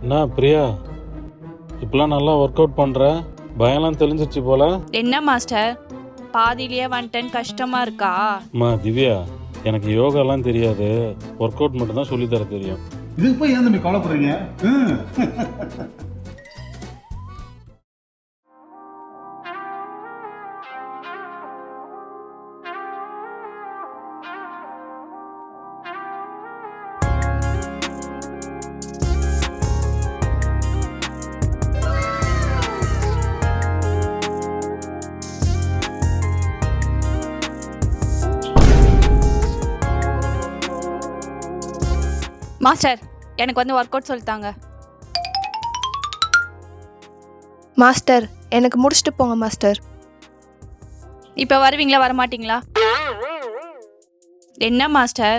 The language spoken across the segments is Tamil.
என்ன பிரியா, இப்பெல்லாம் நல்லா ஒர்க் அவுட் பண்ற, பயம்லாம் தெளிஞ்சிருச்சு போல. என்ன மாஸ்டர் பாதியிலேயே வந்துட்டேன்னு கஷ்டமா இருக்கா? அம்மா திவ்யா, எனக்கு யோகாலாம் தெரியாது, ஒர்க் அவுட் மட்டும் தான் சொல்லி தர தெரியும். இதுக்கு போய் ஏன் தம்பி கவலைப்படுறீங்க? மாஸ்டர் எனக்கு வந்து ஒர்க் அவுட் சொல்லித்தாங்க. மாஸ்டர் எனக்கு முடிச்சுட்டு போங்க மாஸ்டர். இப்போ வருவீங்களா வரமாட்டீங்களா? என்ன மாஸ்டர்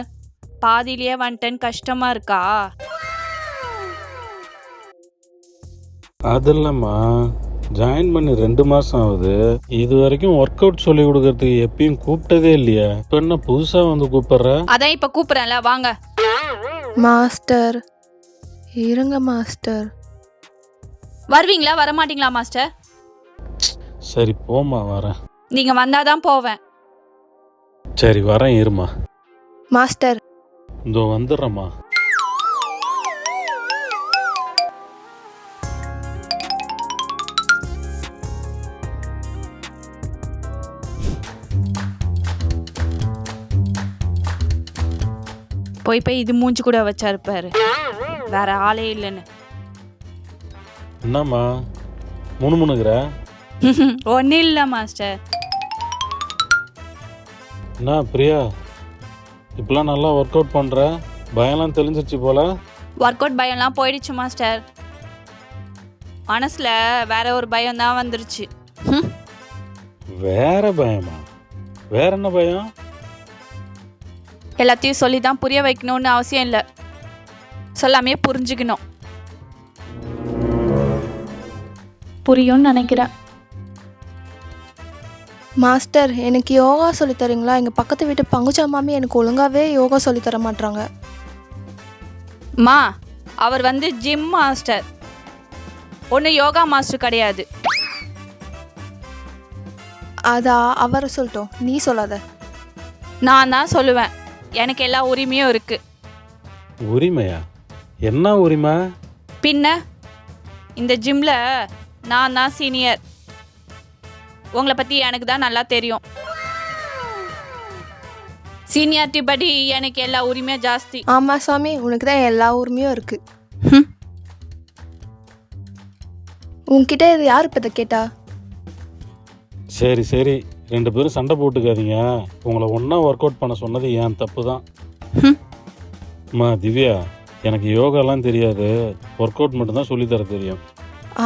பாதியிலேயே வந்துட்டேன்னு கஷ்டமா இருக்கா? அதெல்லாம்மா, ஜாயின் பண்ணி 2 மாசம் ஆகுது. இது வரைக்கும் ஒர்க் அவுட் சொல்லி கொடுக்கறதுக்கு எப்பயும் கூப்பிட்டதே இல்லையா? இப்போ என்ன புதுசா வந்து கூப்பிடுற? அதான் இப்போ கூப்பிட்றேன்ல, வாங்க. மாஸ்டர் இருங்க மாஸ்டர். வருவீங்களா வரமாட்டீங்களா மாஸ்டர்? சரி போம்மா, வரேன். நீங்க வந்தாதான் போவேன். சரி வரேன், இருமா. மாஸ்டர் இதோ வந்துடுறேம்மா. போய் இது மூஞ்சி கூட வச்சாருப்பாரு, வேற ஆளே இல்லைன்னு. என்னம்மா முணுமுணுகிற? ஒன்றும் இல்லை மாஸ்டர். என்ன பிரியா, இப்பெல்லாம் நல்லா ஒர்க் அவுட் பண்ற, பயம்லாம் தெளிஞ்சிருச்சு போல. ஒர்க் அவுட் பயம்லாம் போயிடுச்சு மாஸ்டர். மனசுல வேற ஒரு பயம் தான் வந்துருச்சு. வேற பயமா? வேற என்ன பயம்? எல்லாத்தையும் சொல்லி தான் புரிய வைக்கணும்னு அவசியம் இல்லை, சொல்லாமே புரிஞ்சுக்கணும். புரியும்னு நினைக்கிறேன். மாஸ்டர் எனக்கு யோகா சொல்லித் தரீங்களா? எங்கள் பக்கத்து வீட்டு பங்குச்சா மாமி எனக்கு ஒழுங்காகவே யோகா சொல்லித் தர மாட்றாங்க. மா, அவர் வந்து ஜிம் மாஸ்டர், ஒன்று யோகா மாஸ்டர் கிடையாது. அதா அவரை சொல்லட்டும், நீ சொல்லாத. நான் தான் சொல்லுவேன், எனக்கு எல்லா உரிமையும் இருக்கு. உரிமையா? என்ன உரிமை? பின்ன இந்த ஜிம்ல நான் தான் சீனியர், உங்களை பற்றி எனக்கு தான் நல்லா தெரியும். சீனியாரிட்டி படி எனக்கு எல்லா உரிமையும் ஜாஸ்தி. ஆமாம் சாமி, உனக்கு தான் எல்லா உரிமையும் இருக்கு. உன்கிட்ட இது யார் இப்போ இதை கேட்டா? சரி சரி, 2 பேரும் சண்டை போட்டுக்காதீங்க. உங்களை ஒன்றா ஒர்க் அவுட் பண்ண சொன்னது என் தப்பு தான். அம்மா திவ்யா, எனக்கு யோகாலாம் தெரியாது, ஒர்க் அவுட் மட்டும் தான் சொல்லி தர தெரியும்.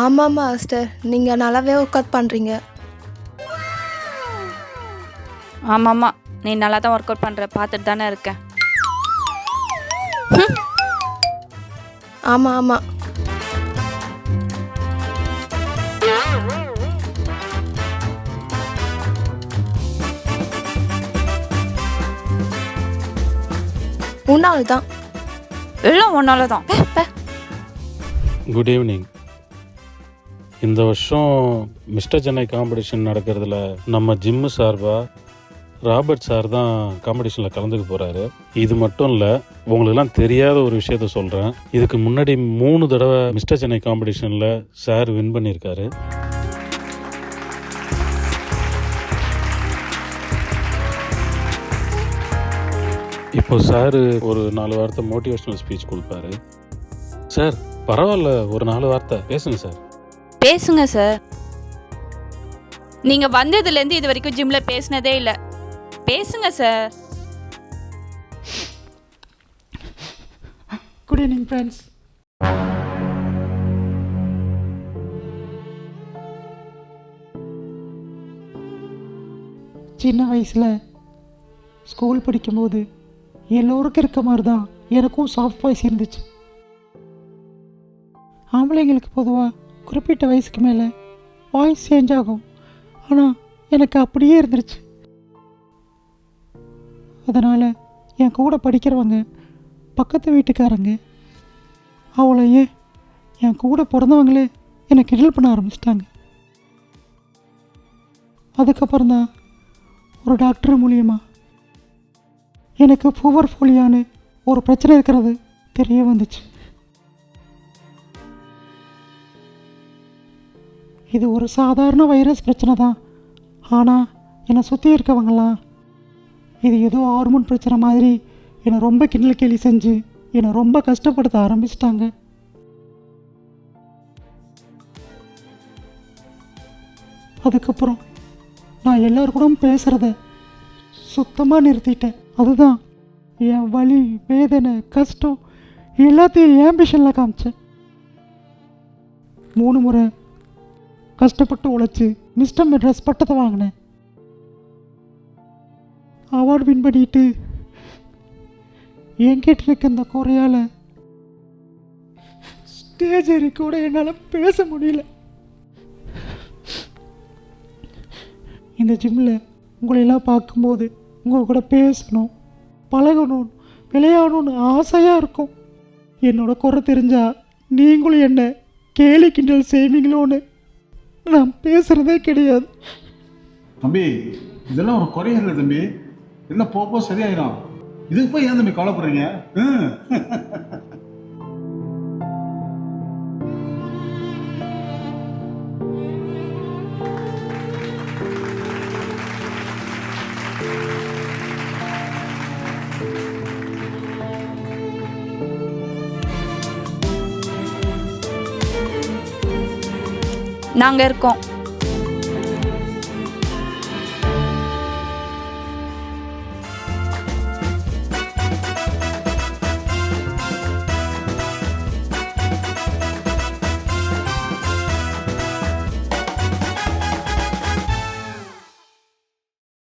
ஆமாம் மாஸ்டர், நீங்கள் நல்லாவே ஒர்க் பண்ணுறீங்க. ஆமாம்மா, நீ நல்லா தான் ஒர்க் அவுட் பண்ணுற, பார்த்துட்டு தானே இருக்கேன். ஆமாம் ஆமாம். உன்னால தான் எல்லாம் ஒன்னால தான். Good evening. இந்த வருஷம் மிஸ்டர் சென்னை காம்படிஷன் நடக்கிறதுல நம்ம ஜிம்மு சார்பாக ராபர்ட் சார் தான் காம்படிஷனில் கலந்துக்க போகிறாரு. இது மட்டும் இல்லை, உங்களுக்கெல்லாம் தெரியாத ஒரு விஷயத்த சொல்கிறேன். இதுக்கு முன்னாடி 3 தடவை மிஸ்டர் சென்னை காம்படிஷனில் சார் வின் பண்ணியிருக்காரு. இப்போ சார் ஒரு 4 வார்த்தை மோட்டிவேஷ்னல் ஸ்பீச் கொடுப்பாரு. சார் பரவாயில்ல, ஒரு 4 வார்த்தை பேசுங்க சார். பேசுங்க சார். நீங்கள் வந்ததுலேருந்து இது வரைக்கும் ஜிம்மில் பேசினதே இல்லை, பேசுங்க சார். Good evening friends. சின்ன வயசில் ஸ்கூல் படிக்கும்போது எல்லோருக்கும் இருக்க மாதிரி தான் எனக்கும் சாஃப்ட் வாய்ஸ் இருந்துச்சு. ஆம்பளைங்களுக்கு பொதுவாக குறிப்பிட்ட வயசுக்கு மேலே வாய்ஸ் சேஞ்ச் ஆகும், ஆனால் எனக்கு அப்படியே இருந்துருச்சு. அதனால் என் கூட படிக்கிறவங்க, பக்கத்து வீட்டுக்காரங்க, அவளை ஏன் என் கூட பிறந்தவங்களே என்னை கிண்டல் பண்ண ஆரம்பிச்சிட்டாங்க. அதுக்கப்புறம் தான் ஒரு டாக்டர் மூலியமா எனக்கு புவர்ஃபோலியான்னு ஒரு பிரச்சனை இருக்கிறது தெரிய வந்துச்சு. இது ஒரு சாதாரண வைரஸ் பிரச்சனை தான். ஆனால் என்னை சுற்றி இருக்கவங்களாம் இது ஏதோ ஹார்மோன் பிரச்சனை மாதிரி என்னை ரொம்ப கிண்டல் கேலி செஞ்சு என்னை ரொம்ப கஷ்டப்படுத்த ஆரம்பிச்சிட்டாங்க. அதுக்கப்புறம் நான் எல்லாரு கூட பேசுகிறத சுத்தமாக நிறுத்திட்டேன். அதுதான் என் வலி, வேதனை, கஷ்டம் எல்லாத்தையும் என் மிஷனில் காமிச்சேன். 3 முறை கஷ்டப்பட்டு உழைச்சி மிஸ்டர் மெட்ராஸ் பட்டத்தை வாங்கினேன். அவார்டு வின் பண்ணிட்டு என்கிட்ட இருக்க அந்த குறையால் ஸ்டேஜ் ஏறி கூட என்னால் பேச முடியல. இந்த ஜிம்மில் உங்களையெல்லாம் பார்க்கும்போது உங்கள் கூட பேசணும், பழகணும், விளையாடணும்னு ஆசையாக இருக்கும். என்னோட குறை தெரிஞ்சால் நீங்களும் என்ன கேலி கிண்டல் செய்வீங்களோன்னு நான் பேசுகிறதே கிடையாது. தம்பி, இதெல்லாம் ஒரு குறையில்லை தம்பி, எல்லாம் போக சரியாயிடும். இதுக்கு போய் ஏன் தம்பி கவலைப்படுறீங்க? நாங்கள் இருக்கோம்.